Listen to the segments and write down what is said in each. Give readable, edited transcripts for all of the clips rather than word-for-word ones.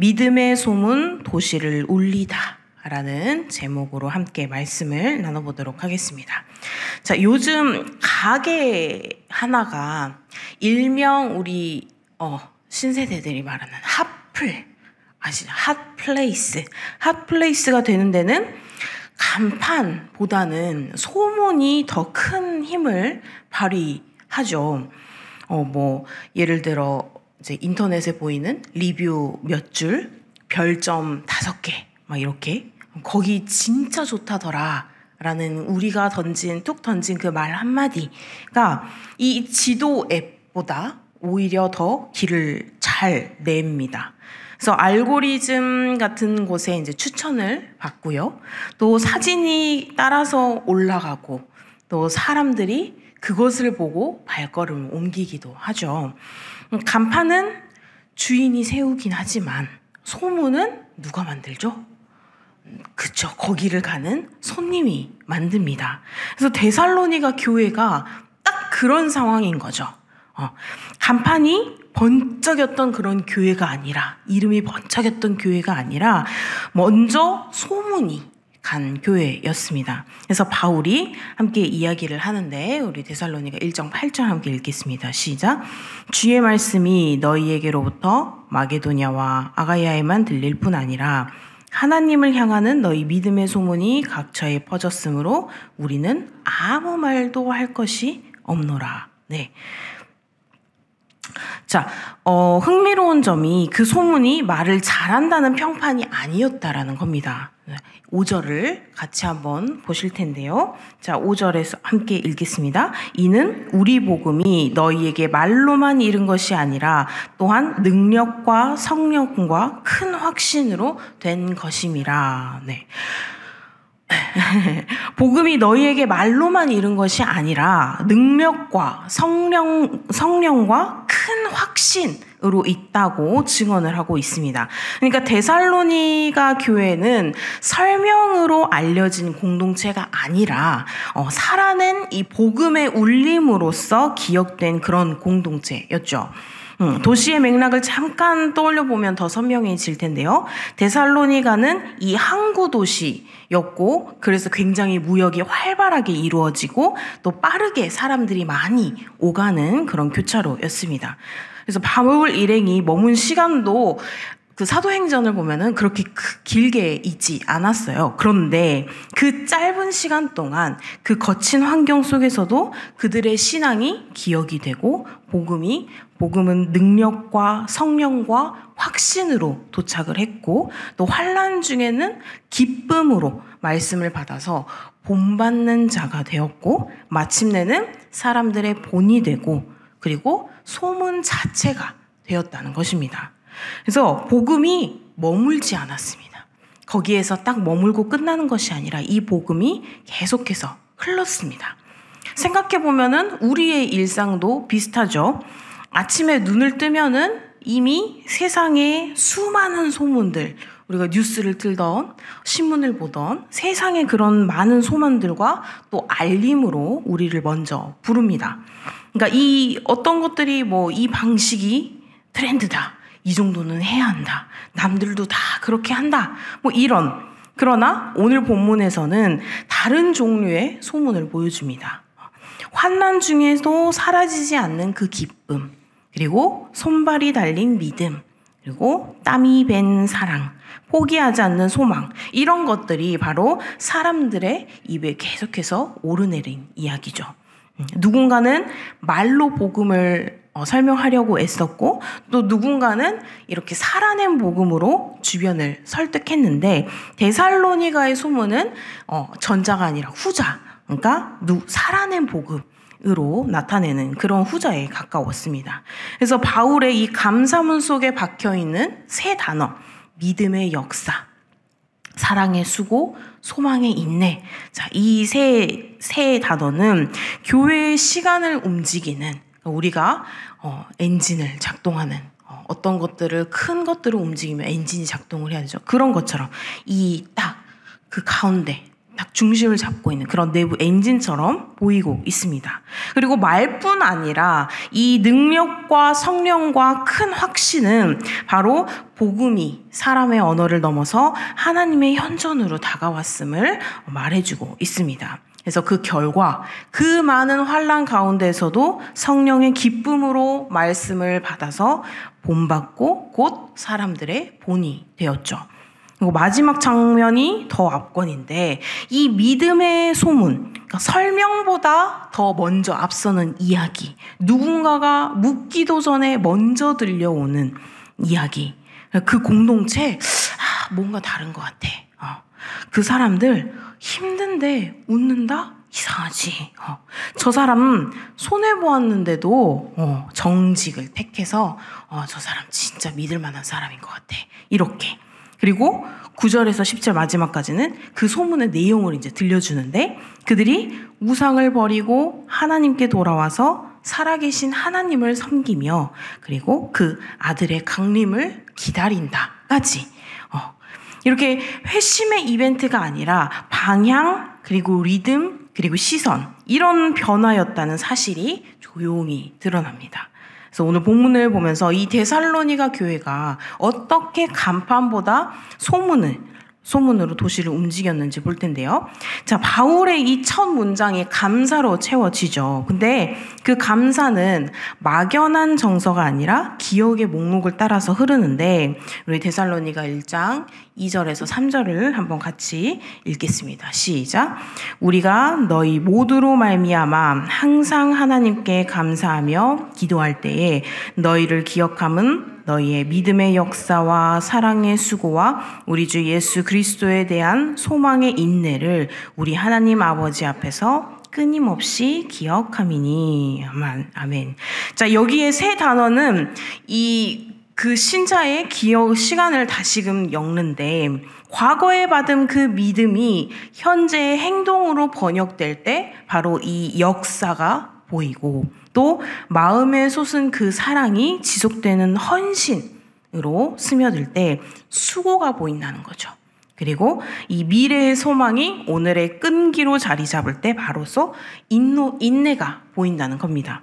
믿음의 소문 도시를 울리다 라는 제목으로 함께 말씀을 나눠보도록 하겠습니다. 자, 요즘 가게 하나가 일명 우리 신세대들이 말하는 핫플 아시죠? 핫플레이스. 핫플레이스가 되는 데는 간판보다는 소문이 더 큰 힘을 발휘하죠. 예를 들어 이제 인터넷에 보이는 리뷰 몇 줄, 별점 5개, 막 이렇게 거기 진짜 좋다더라 라는 우리가 툭 던진 그 말 한마디가 이 지도 앱보다 오히려 더 길을 잘 냅니다. 그래서 알고리즘 같은 곳에 이제 추천을 받고요. 또 사진이 따라서 올라가고 또 사람들이 그것을 보고 발걸음을 옮기기도 하죠. 간판은 주인이 세우긴 하지만 소문은 누가 만들죠? 그쵸. 거기를 가는 손님이 만듭니다. 그래서 데살로니가 교회가 딱 그런 상황인 거죠. 간판이 번쩍였던 그런 교회가 아니라, 이름이 번쩍였던 교회가 아니라 먼저 소문이 간 교회였습니다. 그래서 바울이 함께 이야기를 하는데 우리 데살로니가 1장 8절 함께 읽겠습니다. 시작. 주의 말씀이 너희에게로부터 마게도냐와 아가야에만 들릴 뿐 아니라 하나님을 향하는 너희 믿음의 소문이 각처에 퍼졌으므로 우리는 아무 말도 할 것이 없노라. 네. 자, 흥미로운 점이 그 소문이 말을 잘한다는 평판이 아니었다라는 겁니다. 5절을 같이 한번 보실 텐데요. 자, 5절에서 함께 읽겠습니다. 이는 우리 복음이 너희에게 말로만 이른 것이 아니라 또한 능력과 성령과 큰 확신으로 된 것임이라. 네. 복음이 너희에게 말로만 이른 것이 아니라 능력과 성령과 큰 확신으로 있다고 증언을 하고 있습니다. 그러니까 데살로니가 교회는 설명으로 알려진 공동체가 아니라 살아낸 이 복음의 울림으로써 기억된 그런 공동체였죠. 도시의 맥락을 잠깐 떠올려 보면 더 선명해질 텐데요. 데살로니가는 이 항구 도시였고, 그래서 굉장히 무역이 활발하게 이루어지고 또 빠르게 사람들이 많이 오가는 그런 교차로였습니다. 그래서 바울 일행이 머문 시간도 그 사도행전을 보면은 그렇게 길게 있지 않았어요. 그런데 그 짧은 시간 동안 그 거친 환경 속에서도 그들의 신앙이 기억이 되고 복음은 능력과 성령과 확신으로 도착을 했고 또 환난 중에는 기쁨으로 말씀을 받아서 본받는 자가 되었고 마침내는 사람들의 본이 되고 그리고 소문 자체가 되었다는 것입니다. 그래서 복음이 머물지 않았습니다. 거기에서 딱 머물고 끝나는 것이 아니라 이 복음이 계속해서 흘렀습니다. 생각해보면은 우리의 일상도 비슷하죠. 아침에 눈을 뜨면은 이미 세상에 수많은 소문들, 우리가 뉴스를 틀던 신문을 보던 세상에 그런 많은 소문들과 또 알림으로 우리를 먼저 부릅니다. 그러니까 이 어떤 것들이 이 방식이 트렌드다. 이 정도는 해야 한다. 남들도 다 그렇게 한다. 이런. 그러나 오늘 본문에서는 다른 종류의 소문을 보여줍니다. 환난 중에도 사라지지 않는 그 기쁨, 그리고 손발이 달린 믿음, 그리고 땀이 밴 사랑, 포기하지 않는 소망, 이런 것들이 바로 사람들의 입에 계속해서 오르내린 이야기죠. 누군가는 말로 복음을 설명하려고 애썼고 또 누군가는 이렇게 살아낸 복음으로 주변을 설득했는데 데살로니가의 소문은 전자가 아니라 후자, 그러니까 살아낸 복음으로 나타내는 그런 후자에 가까웠습니다. 그래서 바울의 이 감사문 속에 박혀있는 세 단어, 믿음의 역사, 사랑의 수고, 소망의 인내. 자, 이 세 단어는 교회의 시간을 움직이는, 우리가 엔진을 작동하는 어떤 것들을 큰 것들을 움직이면 엔진이 작동을 해야 되죠. 그런 것처럼 이 딱 그 가운데 딱 중심을 잡고 있는 그런 내부 엔진처럼 보이고 있습니다. 그리고 말뿐 아니라 이 능력과 성령과 큰 확신은 바로 복음이 사람의 언어를 넘어서 하나님의 현존으로 다가왔음을 말해주고 있습니다. 그래서 그 결과 그 많은 환난 가운데서도 성령의 기쁨으로 말씀을 받아서 본받고 곧 사람들의 본이 되었죠. 그리고 마지막 장면이 더 압권인데 이 믿음의 소문, 그러니까 설명보다 더 먼저 앞서는 이야기, 누군가가 묻기도 전에 먼저 들려오는 이야기, 그 공동체 뭔가 다른 것 같아. 그 사람들 힘든데 웃는다? 이상하지. 저 사람 손해보았는데도 정직을 택해서 저 사람 진짜 믿을 만한 사람인 것 같아. 이렇게. 그리고 9절에서 10절 마지막까지는 그 소문의 내용을 이제 들려주는데 그들이 우상을 버리고 하나님께 돌아와서 살아계신 하나님을 섬기며 그리고 그 아들의 강림을 기다린다까지. 이렇게 회심의 이벤트가 아니라 방향 그리고 리듬 그리고 시선 이런 변화였다는 사실이 조용히 드러납니다. 그래서 오늘 본문을 보면서 이 데살로니가 교회가 어떻게 간판보다 소문으로 도시를 움직였는지 볼 텐데요. 자, 바울의 이 첫 문장이 감사로 채워지죠. 근데 그 감사는 막연한 정서가 아니라 기억의 목록을 따라서 흐르는데 우리 데살로니가 1장 2절에서 3절을 한번 같이 읽겠습니다. 시작. 우리가 너희 모두로 말미암아 항상 하나님께 감사하며 기도할 때에 너희를 기억함은 너희의 믿음의 역사와 사랑의 수고와 우리 주 예수 그리스도에 대한 소망의 인내를 우리 하나님 아버지 앞에서 끊임없이 기억함이니. 아멘. 자, 여기에 세 단어는 그 신자의 기억 시간을 다시금 엮는데 과거에 받은 그 믿음이 현재의 행동으로 번역될 때 바로 이 역사가 보이고 또 마음에 솟은 그 사랑이 지속되는 헌신으로 스며들 때 수고가 보인다는 거죠. 그리고 이 미래의 소망이 오늘의 끈기로 자리 잡을 때 바로서 인내가 보인다는 겁니다.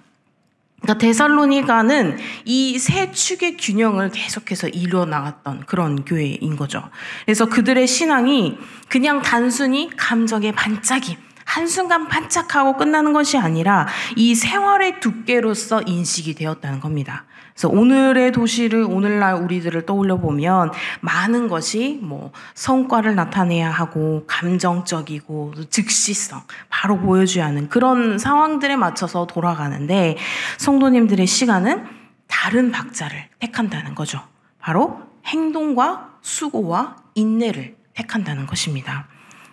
그러니까 데살로니가는 이 세 축의 균형을 계속해서 이루어 나갔던 그런 교회인 거죠. 그래서 그들의 신앙이 그냥 단순히 감정의 반짝임, 한순간 반짝하고 끝나는 것이 아니라 이 생활의 두께로서 인식이 되었다는 겁니다. 그래서 오늘의 도시를, 오늘날 우리들을 떠올려 보면 많은 것이 성과를 나타내야 하고 감정적이고 즉시성, 바로 보여줘야 하는 그런 상황들에 맞춰서 돌아가는데 성도님들의 시간은 다른 박자를 택한다는 거죠. 바로 행동과 수고와 인내를 택한다는 것입니다.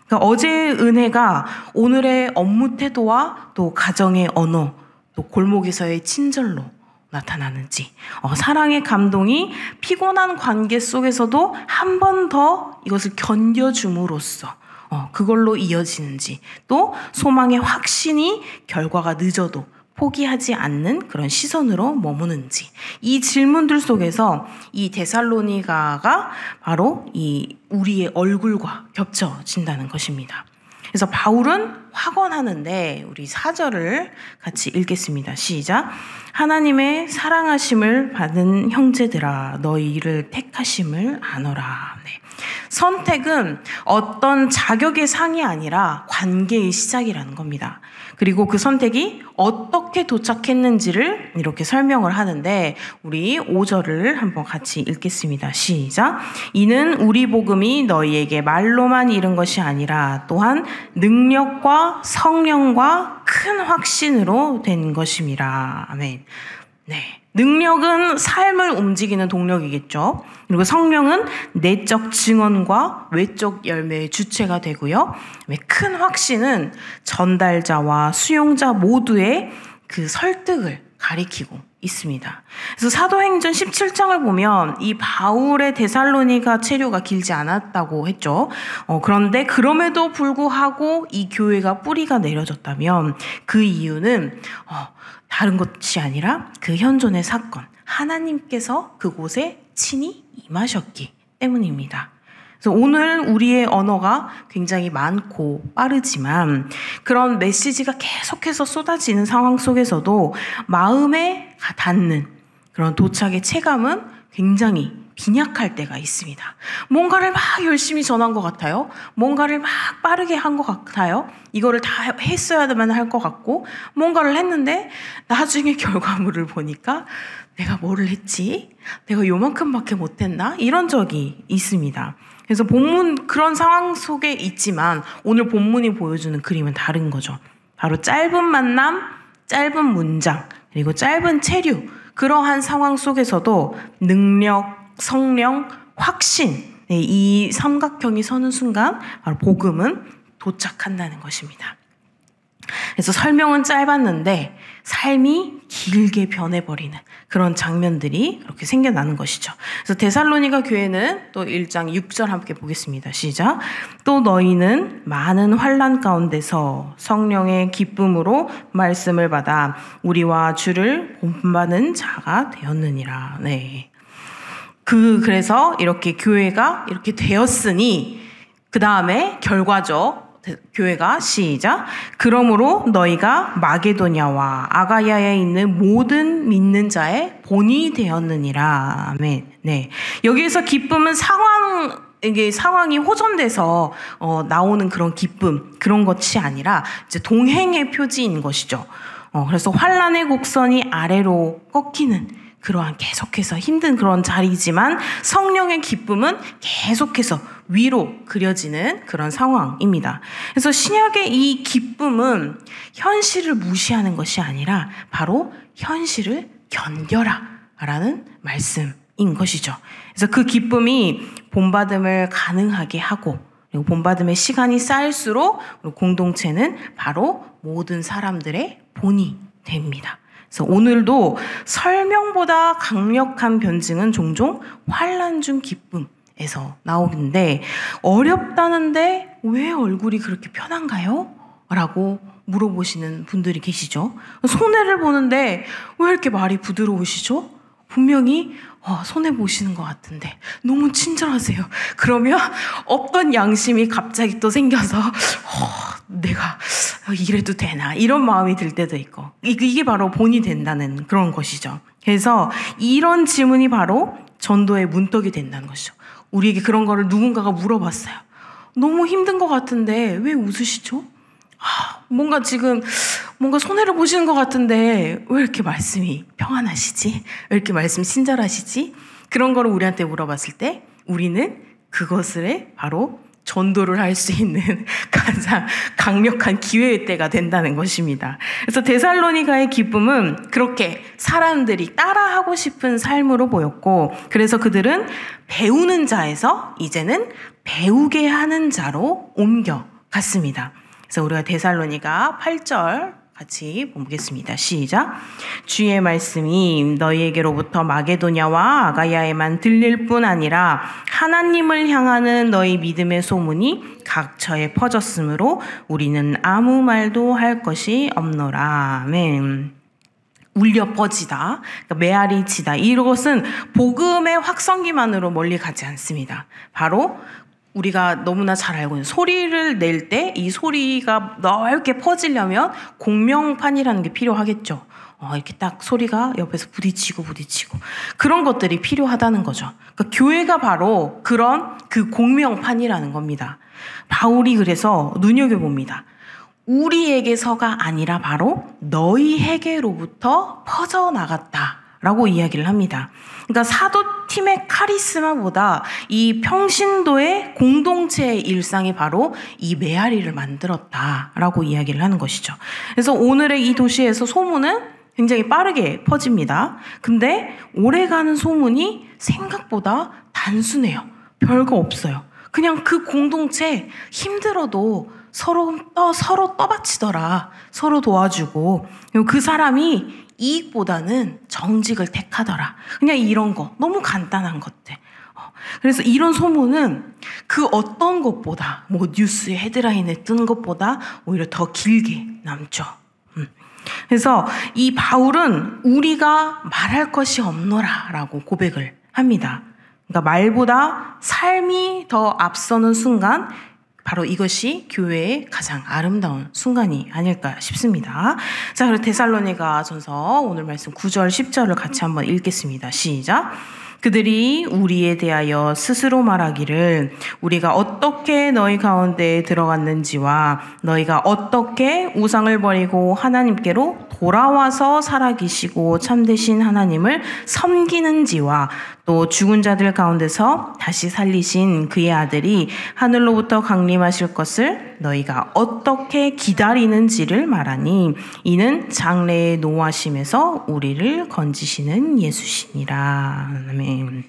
그러니까 어제의 은혜가 오늘의 업무 태도와 또 가정의 언어, 또 골목에서의 친절로 나타나는지, 사랑의 감동이 피곤한 관계 속에서도 한 번 더 이것을 견뎌줌으로써 그걸로 이어지는지, 또 소망의 확신이 결과가 늦어도 포기하지 않는 그런 시선으로 머무는지, 이 질문들 속에서 이 데살로니가가 바로 이 우리의 얼굴과 겹쳐진다는 것입니다. 그래서 바울은 확언하는데 우리 4절을 같이 읽겠습니다. 시작. 하나님의 사랑하심을 받은 형제들아 너희를 택하심을 아노라. 네. 선택은 어떤 자격의 상이 아니라 관계의 시작이라는 겁니다. 그리고 그 선택이 어떻게 도착했는지를 이렇게 설명을 하는데 우리 5절을 한번 같이 읽겠습니다. 시작. 이는 우리 복음이 너희에게 말로만 이른 것이 아니라 또한 능력과 성령과 큰 확신으로 된 것임이라. 아멘. 네. 능력은 삶을 움직이는 동력이겠죠. 그리고 성령은 내적 증언과 외적 열매의 주체가 되고요. 큰 확신은 전달자와 수용자 모두의 그 설득을 가리키고 있습니다. 그래서 사도행전 17장을 보면 이 바울의 데살로니가 체류가 길지 않았다고 했죠. 그런데 그럼에도 불구하고 이 교회가 뿌리가 내려졌다면 그 이유는 다른 것이 아니라 그 현존의 사건, 하나님께서 그곳에 친히 임하셨기 때문입니다. 그래서 오늘 우리의 언어가 굉장히 많고 빠르지만 그런 메시지가 계속해서 쏟아지는 상황 속에서도 마음에 닿는 그런 도착의 체감은 굉장히 빈약할 때가 있습니다. 뭔가를 막 열심히 전한 것 같아요. 뭔가를 막 빠르게 한 것 같아요. 이거를 다 했어야만 할 것 같고 뭔가를 했는데 나중에 결과물을 보니까 내가 뭐를 했지? 내가 요만큼밖에 못했나? 이런 적이 있습니다. 그래서 본문 그런 상황 속에 있지만 오늘 본문이 보여주는 그림은 다른 거죠. 바로 짧은 만남, 짧은 문장, 그리고 짧은 체류, 그러한 상황 속에서도 능력, 성령, 확신, 이 삼각형이 서는 순간 바로 복음은 도착한다는 것입니다. 그래서 설명은 짧았는데 삶이 길게 변해버리는 그런 장면들이 그렇게 생겨나는 것이죠. 그래서 데살로니가 교회는 또 1장 6절 함께 보겠습니다. 시작. 또 너희는 많은 환난 가운데서 성령의 기쁨으로 말씀을 받아 우리와 주를 본받는 자가 되었느니라. 네. 그래서 이렇게 교회가 이렇게 되었으니 그 다음에 결과적 교회가 시작. 그러므로 너희가 마게도냐와 아가야에 있는 모든 믿는 자의 본이 되었느니라. 아멘. 네. 여기에서 기쁨은 이게 상황이 호전돼서 나오는 그런 기쁨, 그런 것이 아니라 이제 동행의 표지인 것이죠. 그래서 환난의 곡선이 아래로 꺾이는 그러한 계속해서 힘든 그런 자리이지만 성령의 기쁨은 계속해서 위로 그려지는 그런 상황입니다. 그래서 신약의 이 기쁨은 현실을 무시하는 것이 아니라 바로 현실을 견뎌라라는 말씀인 것이죠. 그래서 그 기쁨이 본받음을 가능하게 하고 그리고 본받음의 시간이 쌓일수록 공동체는 바로 모든 사람들의 본이 됩니다. 그래서 오늘도 설명보다 강력한 변증은 종종 환난 중 기쁨에서 나오는데 어렵다는데 왜 얼굴이 그렇게 편한가요? 라고 물어보시는 분들이 계시죠. 손해를 보는데 왜 이렇게 말이 부드러우시죠? 분명히 손해보시는 것 같은데 너무 친절하세요. 그러면 없던 양심이 갑자기 또 생겨서 내가 이래도 되나 이런 마음이 들 때도 있고 이게 바로 본이 된다는 그런 것이죠. 그래서 이런 질문이 바로 전도의 문턱이 된다는 것이죠. 우리에게 그런 거를 누군가가 물어봤어요. 너무 힘든 것 같은데 왜 웃으시죠? 뭔가 지금 뭔가 손해를 보시는 것 같은데 왜 이렇게 말씀이 평안하시지? 왜 이렇게 말씀이 친절하시지? 그런 거를 우리한테 물어봤을 때 우리는 그것을 바로 전도를 할 수 있는 가장 강력한 기회의 때가 된다는 것입니다. 그래서 데살로니가의 기쁨은 그렇게 사람들이 따라하고 싶은 삶으로 보였고 그래서 그들은 배우는 자에서 이제는 배우게 하는 자로 옮겨갔습니다. 그래서 우리가 데살로니가 8절 같이 보겠습니다. 시작. 주의 말씀이 너희에게로부터 마게도냐와 아가야에만 들릴 뿐 아니라 하나님을 향하는 너희 믿음의 소문이 각처에 퍼졌으므로 우리는 아무 말도 할 것이 없노라. 아멘. 울려 퍼지다, 그러니까 메아리 치다. 이것은 복음의 확성기만으로 멀리 가지 않습니다. 바로 우리가 너무나 잘 알고 있는 소리를 낼 때 이 소리가 넓게 퍼지려면 공명판이라는 게 필요하겠죠. 이렇게 딱 소리가 옆에서 부딪히고 그런 것들이 필요하다는 거죠. 그러니까 교회가 바로 그런 그 공명판이라는 겁니다. 바울이 그래서 눈여겨봅니다. 우리에게서가 아니라 바로 너희에게로부터 퍼져나갔다라고 이야기를 합니다. 그러니까 사도팀의 카리스마보다 이 평신도의 공동체의 일상이 바로 이 메아리를 만들었다라고 이야기를 하는 것이죠. 그래서 오늘의 이 도시에서 소문은 굉장히 빠르게 퍼집니다. 근데 오래가는 소문이 생각보다 단순해요. 별거 없어요. 그냥 그 공동체 힘들어도 서로 떠받치더라. 서로 도와주고 그리고 그 사람이 이익보다는 정직을 택하더라. 그냥 이런 거 너무 간단한 것들. 그래서 이런 소문은 그 어떤 것보다 뭐 뉴스의 헤드라인에 뜨는 것보다 오히려 더 길게 남죠. 그래서 이 바울은 우리가 말할 것이 없노라라고 고백을 합니다. 그러니까 말보다 삶이 더 앞서는 순간, 바로 이것이 교회의 가장 아름다운 순간이 아닐까 싶습니다. 자, 그리고 데살로니가전서 오늘 말씀 9절 10절을 같이 한번 읽겠습니다. 시작. 그들이 우리에 대하여 스스로 말하기를 우리가 어떻게 너희 가운데에 들어갔는지와 너희가 어떻게 우상을 버리고 하나님께로 돌아와서 살아계시고 참되신 하나님을 섬기는지와 또 죽은 자들 가운데서 다시 살리신 그의 아들이 하늘로부터 강림하실 것을 너희가 어떻게 기다리는지를 말하니 이는 장래의 노하심에서 우리를 건지시는 예수시니라. 아멘.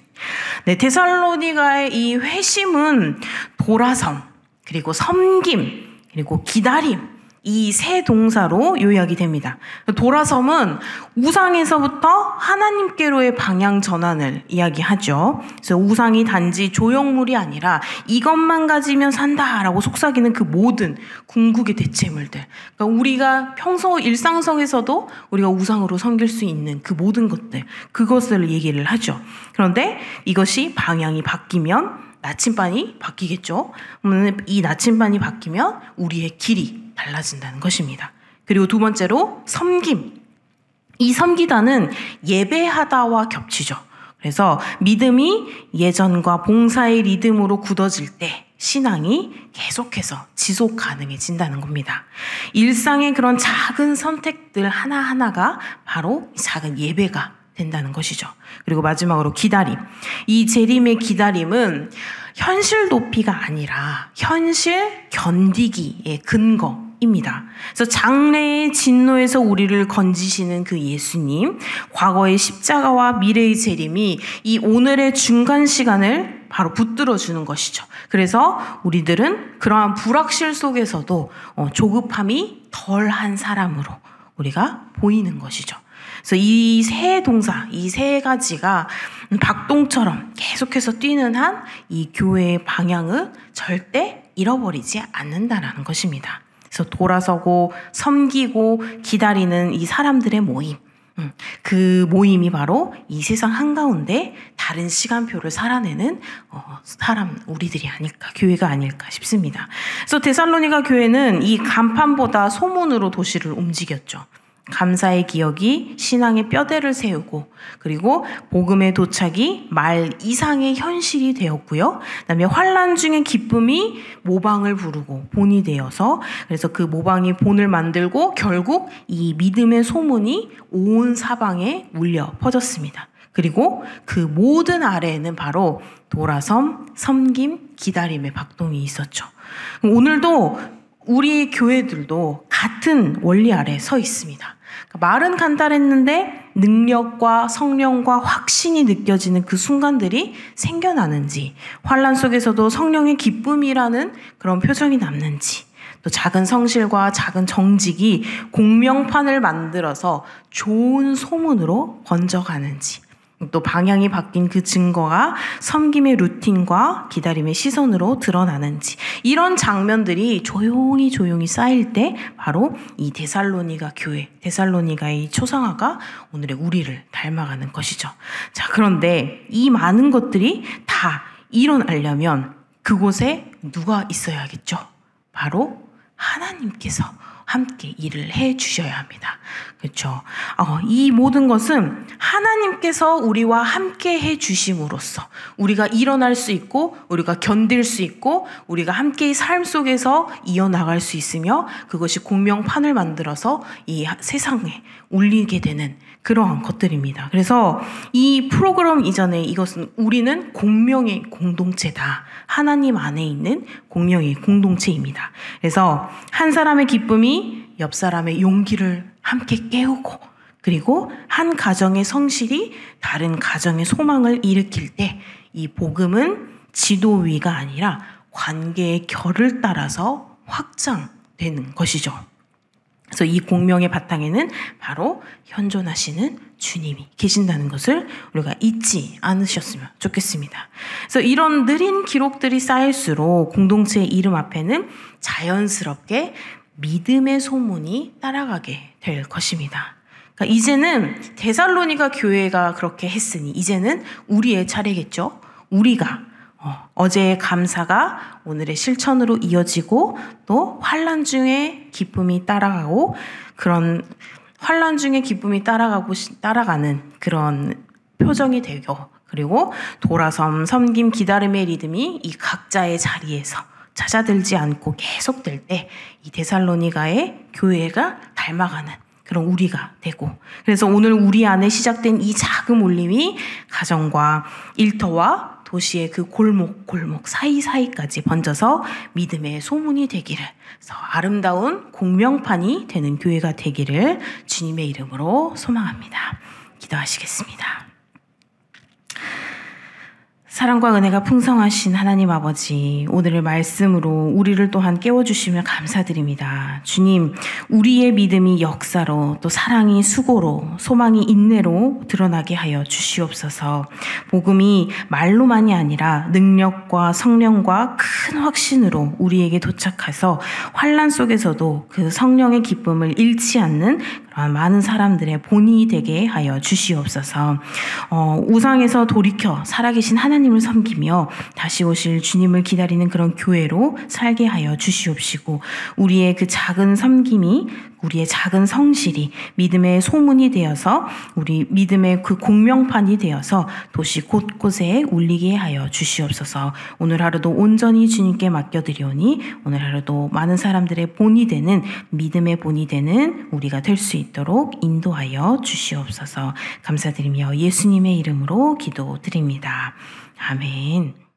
네, 데살로니가의 이 회심은 돌아섬, 그리고 섬김, 그리고 기다림, 이 세 동사로 요약이 됩니다. 돌아섬은 우상에서부터 하나님께로의 방향 전환을 이야기하죠. 그래서 우상이 단지 조형물이 아니라 이것만 가지면 산다라고 속삭이는 그 모든 궁극의 대체물들. 그러니까 우리가 평소 일상 속에서도 우리가 우상으로 섬길 수 있는 그 모든 것들, 그것을 얘기를 하죠. 그런데 이것이 방향이 바뀌면 나침반이 바뀌겠죠. 이 나침반이 바뀌면 우리의 길이 달라진다는 것입니다. 그리고 두 번째로 섬김. 이 섬기다는 예배하다와 겹치죠. 그래서 믿음이 예전과 봉사의 리듬으로 굳어질 때 신앙이 계속해서 지속 가능해진다는 겁니다. 일상의 그런 작은 선택들 하나하나가 바로 작은 예배가 된다는 것이죠. 그리고 마지막으로 기다림. 이 재림의 기다림은 현실 도피가 아니라 현실 견디기의 근거입니다. 그래서 장래의 진노에서 우리를 건지시는 그 예수님, 과거의 십자가와 미래의 재림이 이 오늘의 중간 시간을 바로 붙들어주는 것이죠. 그래서 우리들은 그러한 불확실 속에서도 조급함이 덜한 사람으로 우리가 보이는 것이죠. 그래서 이 세 동사, 이 세 가지가 박동처럼 계속해서 뛰는 한 이 교회의 방향을 절대 잃어버리지 않는다라는 것입니다. 그래서 돌아서고 섬기고 기다리는 이 사람들의 모임, 그 모임이 바로 이 세상 한가운데 다른 시간표를 살아내는 사람, 우리들이 아닐까, 교회가 아닐까 싶습니다. 그래서 데살로니가 교회는 이 간판보다 소문으로 도시를 움직였죠. 감사의 기억이 신앙의 뼈대를 세우고, 그리고 복음의 도착이 말 이상의 현실이 되었고요. 그다음에 환난 중의 기쁨이 모방을 부르고 본이 되어서, 그래서 그 모방이 본을 만들고 결국 이 믿음의 소문이 온 사방에 울려 퍼졌습니다. 그리고 그 모든 아래에는 바로 돌아섬, 섬김, 기다림의 박동이 있었죠. 오늘도 우리 교회들도 같은 원리 아래 서 있습니다. 말은 간단했는데 능력과 성령과 확신이 느껴지는 그 순간들이 생겨나는지, 환난 속에서도 성령의 기쁨이라는 그런 표정이 남는지, 또 작은 성실과 작은 정직이 공명판을 만들어서 좋은 소문으로 번져가는지, 또 방향이 바뀐 그 증거가 섬김의 루틴과 기다림의 시선으로 드러나는지, 이런 장면들이 조용히 쌓일 때 바로 이 데살로니가 교회, 데살로니가의 초상화가 오늘의 우리를 닮아가는 것이죠. 자, 그런데 이 많은 것들이 다 일어나려면 그곳에 누가 있어야겠죠? 바로 하나님께서 함께 일을 해 주셔야 합니다. 그렇죠? 이 모든 것은 하나님께서 우리와 함께 해 주심으로써 우리가 일어날 수 있고, 우리가 견딜 수 있고, 우리가 함께 삶 속에서 이어나갈 수 있으며, 그것이 공명판을 만들어서 이 세상에 울리게 되는 그러한 것들입니다. 그래서 이 프로그램 이전에 이것은 우리는 공명의 공동체다. 하나님 안에 있는 공명의 공동체입니다. 그래서 한 사람의 기쁨이 옆 사람의 용기를 함께 깨우고, 그리고 한 가정의 성실이 다른 가정의 소망을 일으킬 때 이 복음은 지도위가 아니라 관계의 결을 따라서 확장되는 것이죠. 그래서 이 공명의 바탕에는 바로 현존하시는 주님이 계신다는 것을 우리가 잊지 않으셨으면 좋겠습니다. 그래서 이런 느린 기록들이 쌓일수록 공동체의 이름 앞에는 자연스럽게 믿음의 소문이 따라가게 될 것입니다. 그러니까 이제는 데살로니가 교회가 그렇게 했으니 이제는 우리의 차례겠죠. 우리가 어제의 감사가 오늘의 실천으로 이어지고 또 환난 중에 기쁨이 따라가고 그런 환난 중에 기쁨이 따라가는 그런 표정이 되고 그리고 돌아섬, 섬김, 기다림의 리듬이 이 각자의 자리에서 찾아들지 않고 계속될 때 이 데살로니가의 교회가 닮아가는 그런 우리가 되고 그래서 오늘 우리 안에 시작된 이 작은 울림이 가정과 일터와 도시의 그 골목 사이사이까지 번져서 믿음의 소문이 되기를 그래서 아름다운 공명판이 되는 교회가 되기를 주님의 이름으로 소망합니다. 기도하시겠습니다. 사랑과 은혜가 풍성하신 하나님 아버지, 오늘의 말씀으로 우리를 또한 깨워주시며 감사드립니다. 주님, 우리의 믿음이 역사로 또 사랑이 수고로 소망이 인내로 드러나게 하여 주시옵소서. 복음이 말로만이 아니라 능력과 성령과 큰 확신으로 우리에게 도착해서 환난 속에서도 그 성령의 기쁨을 잃지 않는 그런 많은 사람들의 본이 되게 하여 주시옵소서. 우상에서 돌이켜 살아계신 하나님을 섬기며 다시 오실 주님을 기다리는 그런 교회로 살게 하여 주시옵시고 우리의 그 작은 섬김이 우리의 작은 성실이 믿음의 소문이 되어서 우리 믿음의 그 공명판이 되어서 도시 곳곳에 울리게 하여 주시옵소서. 오늘 하루도 온전히 주님께 맡겨드리오니 오늘 하루도 많은 사람들의 본이 되는 믿음의 본이 되는 우리가 될 수 있도록 인도하여 주시옵소서. 감사드리며 예수님의 이름으로 기도드립니다. 아멘.